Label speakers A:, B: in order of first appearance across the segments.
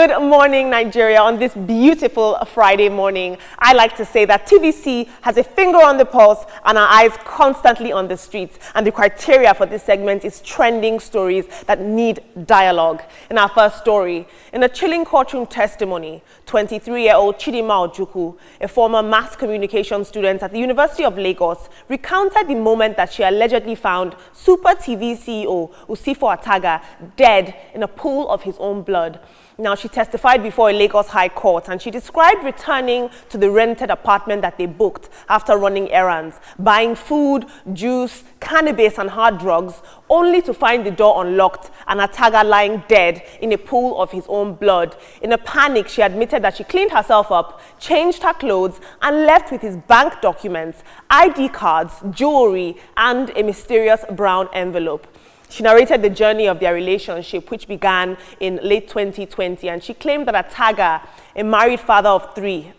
A: Good morning, Nigeria. On this beautiful Friday morning, I like to say that TVC has a finger on the pulse and our eyes constantly on the streets. And the criteria for this segment is trending stories that need dialogue. In our first story, in a chilling courtroom testimony, 23-year-old Chidinma Ojukwu, a former mass communication student at the University of Lagos, recounted the moment that she allegedly found Super TV CEO Usifo Ataga dead in a pool of his own blood. Now, she testified before a Lagos High Court, and she described returning to the rented apartment that they booked after running errands, buying food, juice, cannabis, and hard drugs, only to find the door unlocked and Ataga lying dead in a pool of his own blood. In a panic, she admitted that she cleaned herself up, changed her clothes, and left with his bank documents, ID cards, jewelry, and a mysterious brown envelope. She narrated the journey of their relationship, which began in late 2020, and she claimed that Ataga, a married father of 3,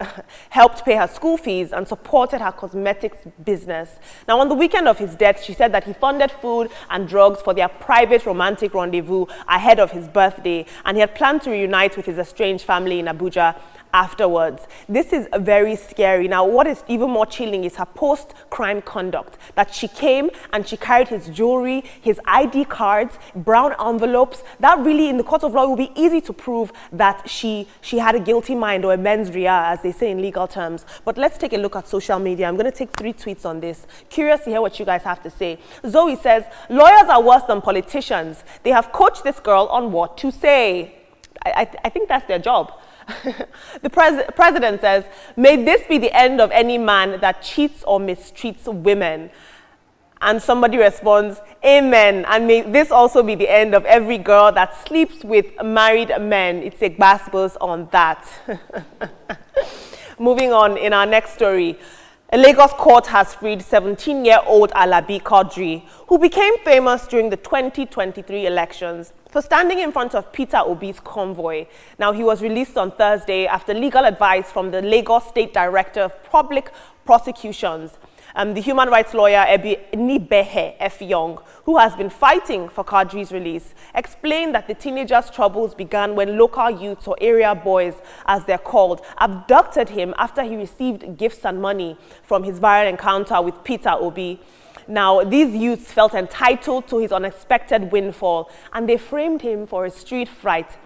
A: helped pay her school fees and supported her cosmetics business. Now, on the weekend of his death, she said that he funded food and drugs for their private romantic rendezvous ahead of his birthday, and he had planned to reunite with his estranged family in Abuja afterwards. This is very scary. Now, what is even more chilling is her post-crime conduct, that she came and she carried his jewelry, his ID cards, brown envelopes. That really, in the court of law, it will be easy to prove that she had a guilty mind, or a mens rea, as they say in legal terms. But let's take a look at social media. I'm going to take 3 tweets on this. Curious to hear what you guys have to say. Zoe says, lawyers are worse than politicians. They have coached this girl on what to say. I think that's their job. The president says, may this be the end of any man that cheats or mistreats women. And somebody responds, amen. And may this also be the end of every girl that sleeps with married men. It's a basketball on that. Moving on, in our next story, a Lagos court has freed 17-year-old Alabi Quadri, who became famous during the 2023 elections, for standing in front of Peter Obi's convoy. Now, he was released on Thursday after legal advice from the Lagos State Director of Public Prosecutions. The human rights lawyer Nibehe F. Young, who has been fighting for Quadri's release, explained that the teenager's troubles began when local youths, or area boys as they're called, abducted him after he received gifts and money from his viral encounter with Peter Obi. Now, these youths felt entitled to his unexpected windfall, and they framed him for a street fright.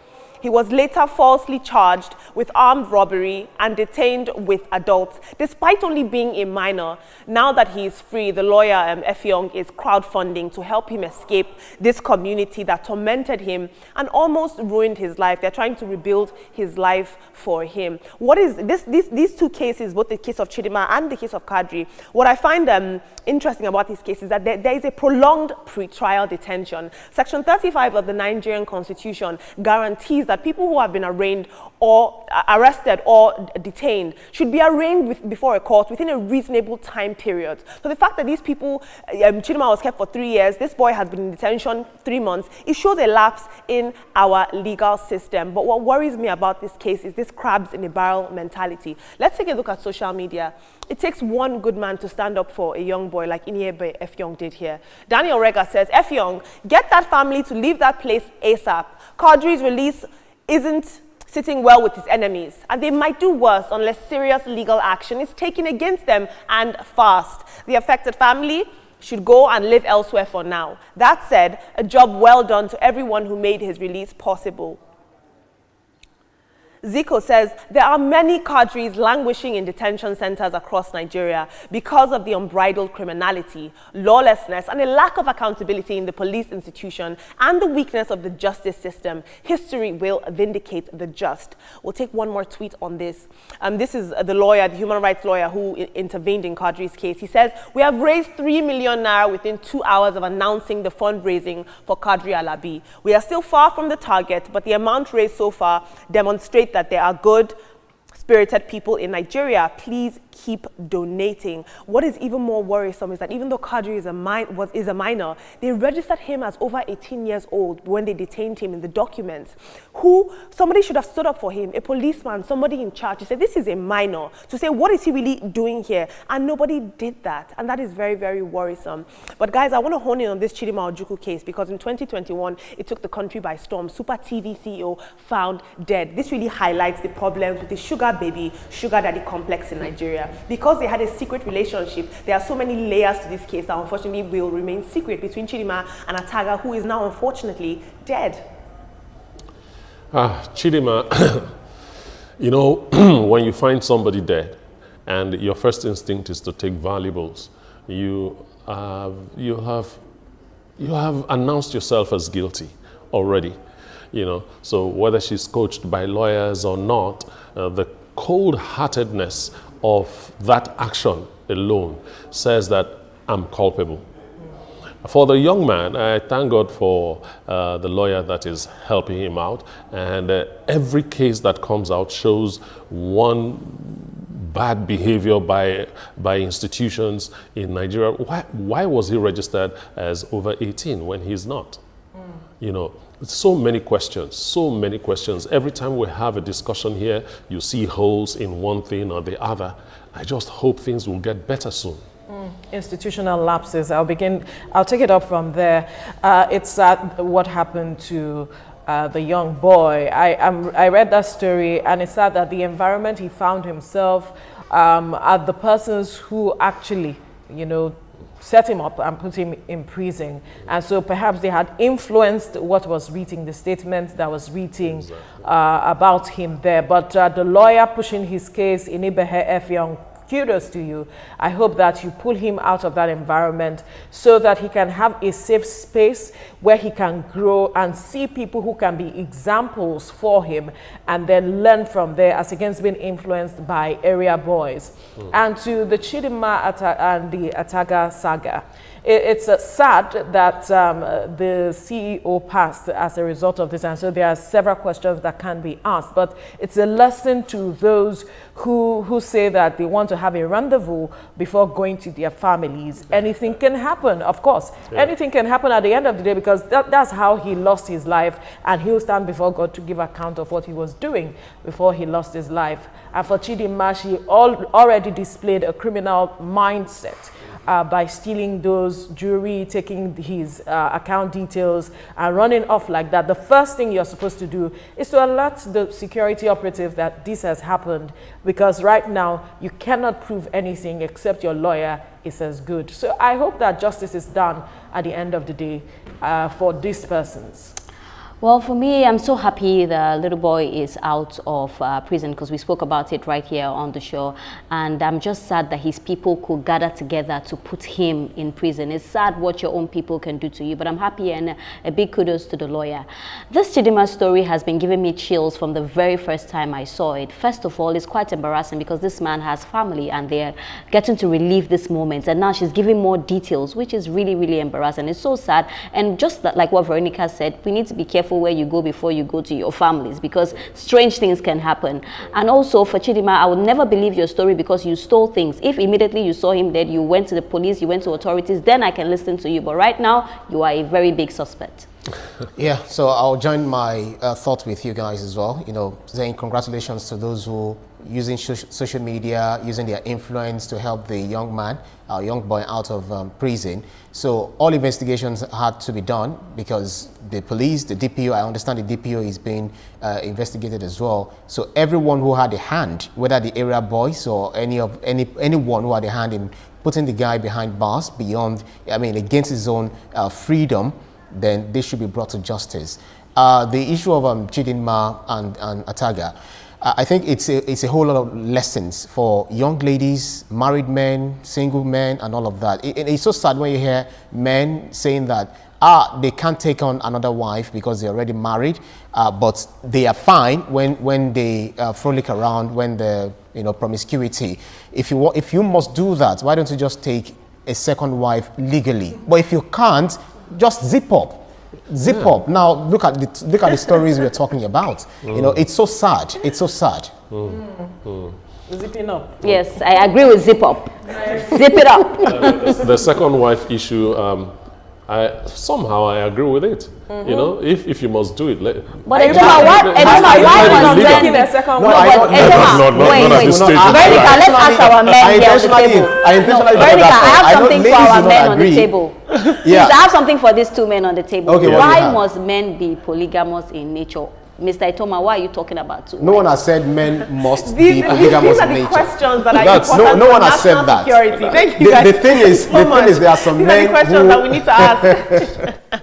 A: He was later falsely charged with armed robbery and detained with adults, despite only being a minor. Now that he is free, the lawyer, F. Young, is crowdfunding to help him escape this community that tormented him and almost ruined his life. They're trying to rebuild his life for him. What is these 2 cases, both the case of Chidinma and the case of Quadri, what I find interesting about this case is that there is a prolonged pre-trial detention. Section 35 of the Nigerian Constitution guarantees that people who have been arraigned or arrested or detained should be arraigned before a court within a reasonable time period. So the fact that these people, Chidinma was kept for 3 years, this boy has been in detention 3 months, it shows a lapse in our legal system. But what worries me about this case is this crabs in a barrel mentality. Let's take a look at social media. It takes one good man to stand up for a young boy like Iniebe F. Young did here. Daniel Rega says, F. Young, get that family to leave that place ASAP. Quadri's release isn't sitting well with his enemies, and they might do worse unless serious legal action is taken against them, and fast. The affected family should go and live elsewhere for now. That said, a job well done to everyone who made his release possible. Zico says there are many Quadris languishing in detention centers across Nigeria because of the unbridled criminality, lawlessness, and a lack of accountability in the police institution and the weakness of the justice system. History will vindicate the just. We'll take one more tweet on this. This is the lawyer, the human rights lawyer who intervened in Quadri's case. He says, we have raised 3 million naira within 2 hours of announcing the fundraising for Quadri Alabi. We are still far from the target, but the amount raised so far demonstrates that there are good spirited people in Nigeria, please keep donating. What is even more worrisome is that even though Kadri is a minor, they registered him as over 18 years old when they detained him in the documents. Somebody should have stood up for him, a policeman, somebody in charge, to say this is a minor, to say what is he really doing here, and nobody did that, and that is very, very worrisome. But guys, I want to hone in on this Chidinma Ojukwu case, because in 2021, it took the country by storm. Super TV CEO found dead. This really highlights the problems with the sugar baby, sugar daddy complex in Nigeria. Because they had a secret relationship, there are so many layers to this case that unfortunately will remain secret between Chidinma and Ataga, who is now unfortunately dead.
B: Chidinma, you know, when you find somebody dead and your first instinct is to take valuables, you have announced yourself as guilty already. You know, so whether she's coached by lawyers or not, the cold-heartedness of that action alone says that I'm culpable. For the young man, I thank God for the lawyer that is helping him out, and every case that comes out shows one bad behavior by institutions in Nigeria. Why was he registered as over 18 when he's not? You know, so many questions. Every time we have a discussion here, you see holes in one thing or the other. I just hope things will get better soon.
C: Institutional lapses. I'll take it up from there. It's sad what happened to the young boy. I read that story, and it's sad that the environment he found himself are the persons who actually, you know, set him up and put him in prison. And so perhaps they had influenced what was written, the statement that was written about him there. But the lawyer pushing his case, Inibehe Effiong, kudos to you. I hope that you pull him out of that environment so that he can have a safe space where he can grow and see people who can be examples for him, and then learn from there as against being influenced by area boys. And to the Chidinma and the Ataga saga, it's sad that the CEO passed as a result of this, and so there are several questions that can be asked. But it's a lesson to those who say that they want to have a rendezvous before going to their families. Anything can happen, of course. Yeah. Anything can happen at the end of the day, because that's how he lost his life, and he'll stand before God to give account of what he was doing before he lost his life. And for Chidinma, she already displayed a criminal mindset. By stealing those jewelry, taking his account details, and running off like that. The first thing you're supposed to do is to alert the security operative that this has happened, because right now you cannot prove anything except your lawyer is as good. So I hope that justice is done at the end of the day for these persons.
D: Well, for me, I'm so happy the little boy is out of prison, because we spoke about it right here on the show. And I'm just sad that his people could gather together to put him in prison. It's sad what your own people can do to you, but I'm happy, and a big kudos to the lawyer. This Chidinma story has been giving me chills from the very first time I saw it. First of all, it's quite embarrassing because this man has family and they're getting to relive this moment. And now she's giving more details, which is really, really embarrassing. It's so sad. And just like what Veronica said, we need to be careful where you go before you go to your families, because strange things can happen. And also for Chidinma, I would never believe your story because you stole things. If immediately you saw him dead, you went to the police, you went to authorities, then I can listen to you. But right now, you are a very big suspect.
E: Yeah, so I'll join my thought with you guys as well. You know, saying congratulations to those who using social media, using their influence to help the young man, young boy out of prison. So all investigations had to be done because the police, the DPO, I understand the DPO is being investigated as well. So everyone who had a hand, whether the area boys or anyone who had a hand in putting the guy behind bars beyond, I mean, against his own freedom, then they should be brought to justice. The issue of Chidinma and Ataga, I think it's a whole lot of lessons for young ladies, married men, single men, and all of that. It's so sad when you hear men saying that they can't take on another wife because they're already married, but they are fine when they frolic around, when the promiscuity. If you must do that, why don't you just take a second wife legally? But if you can't, just zip up. Zip up. Now look at the stories we're talking about. You know, it's so sad. It's so sad.
C: Zipping up.
D: Yes, I agree with zip up. Zip it up.
B: The second wife issue, I agree with it. You know, if you must do it,
D: but Ejoma, why was
C: taking
D: then?
C: a second
B: No,
C: wife?
D: Wait.
B: at this stage.
D: Veronica, let's ask our men here on the table. Veronica, I have something for our men on the table. Please, I have something for these two men on the table.
E: Okay,
D: why must men be polygamous in nature? Mr. Itoma, why are you talking about two?
E: No one has said men must be
A: These
E: polygamous
A: are
E: in
A: the
E: nature.
A: questions that are
E: That's,
A: important
E: no one
A: for
E: has said
A: national
E: that.
A: security. Thank you guys
E: The thing is,
A: so much.
E: there are some
A: These
E: men
A: are the questions
E: who
A: that we need to ask.